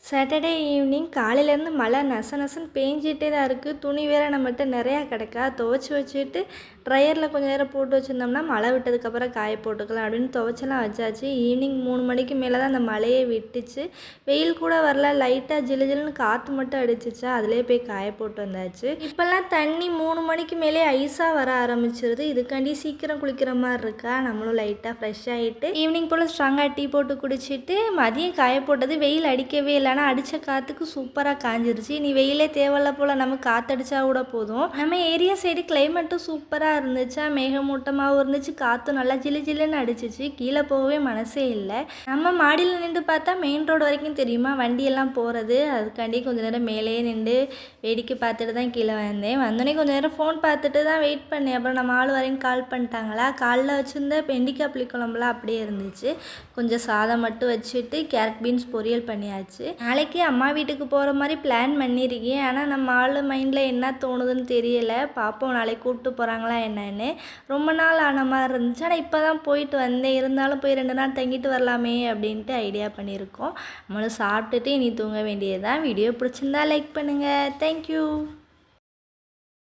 Saturday evening காலையிலேருந்து மழை நச நசன்னு பேஞ்சிட்டே தான் இருக்குது. துணி வேறு நம்மகிட்ட நிறையா கிடக்கா. துவைச்சி வச்சுட்டு ட்ரையரில் கொஞ்சம் நேரம் போட்டு வச்சுருந்தோம்னா மழை விட்டதுக்கப்புறம் காய போட்டுக்கலாம் அப்படின்னு துவைச்செல்லாம் வச்சாச்சு. ஈவினிங் 3 மணிக்கு மேலே தான் அந்த மழையே விட்டுச்சு. வெயில் கூட வரல, லைட்டாக ஜிலு ஜிலுன்னு காற்று மட்டும் அடிச்சிச்சா, அதிலே போய் காய போட்டு வந்தாச்சு. இப்போல்லாம் தண்ணி 3 மணிக்கு மேலே ஐஸாக வர ஆரம்பிச்சிருது. இதுக்காண்டி சீக்கிரம் குளிக்கிற மாதிரி இருக்கா. நம்மளும் லைட்டாக ஃப்ரெஷ் ஆகிட்டு ஈவினிங் போல் ஸ்ட்ராங்காக டீ போட்டு குடிச்சிட்டு மதியம் காய போட்டது வெயில் அடிக்கவே இல்லை. ஆனால் அடித்த காற்றுக்கு சூப்பராக காஞ்சிருச்சு. நீ வெயிலே தேவையில்ல போல், நம்ம காற்றடிச்சா கூட போதும். நம்ம ஏரியா சைடு கிளைமேட்டும் சூப்பராக இருந்துச்சா, மேகமூட்டமாகவும் இருந்துச்சு, காற்றும் நல்லா ஜிலு ஜிலுன்னு அடிச்சிச்சு. கீழே போகவே மனசே இல்லை. நம்ம மாடியில் நின்று பார்த்தா மெயின் ரோடு வரைக்கும் தெரியுமா வண்டியெல்லாம் போகிறது. அதுக்காண்டி கொஞ்சம் நேரம் மேலேயே நின்று வேடிக்கை பார்த்துட்டு தான் கீழே வந்தேன். வந்தோடனே கொஞ்சம் நேரம் ஃபோன் பார்த்துட்டு தான் வெயிட் பண்ணேன். அப்புறம் நம்ம ஆள் வரைக்கும் கால் பண்ணிட்டாங்களா. காலில் வச்சுருந்த வெண்டிக்காய் புளிக்குழம்புலாம் அப்படியே இருந்துச்சு. கொஞ்சம் சாதம் மட்டும் வச்சுட்டு கேரட் பீன்ஸ் பொரியல் பண்ணியாச்சு. நாளைக்கு அம்மா வீட்டுக்கு போகிற மாதிரி பிளான் பண்ணியிருக்கேன். ஆனால் நம்ம ஆள் மைண்டில் என்ன தோணுதுன்னு தெரியலை. பார்ப்போம் நாளைக்கு கூப்பிட்டு போகிறாங்களா என்னன்னு. ரொம்ப நாள் ஆன மாதிரி இருந்துச்சு. ஆனால் இப்போ தான் போயிட்டு வந்தேன். இருந்தாலும் போய் 2 நாள் தங்கிட்டு வரலாமே அப்படின்ட்டு ஐடியா பண்ணியிருக்கோம். நம்மளும் சாப்பிட்டுட்டு இனி தூங்க வேண்டியது தான். வீடியோ பிடிச்சிருந்தா லைக் பண்ணுங்கள். தேங்க்யூ.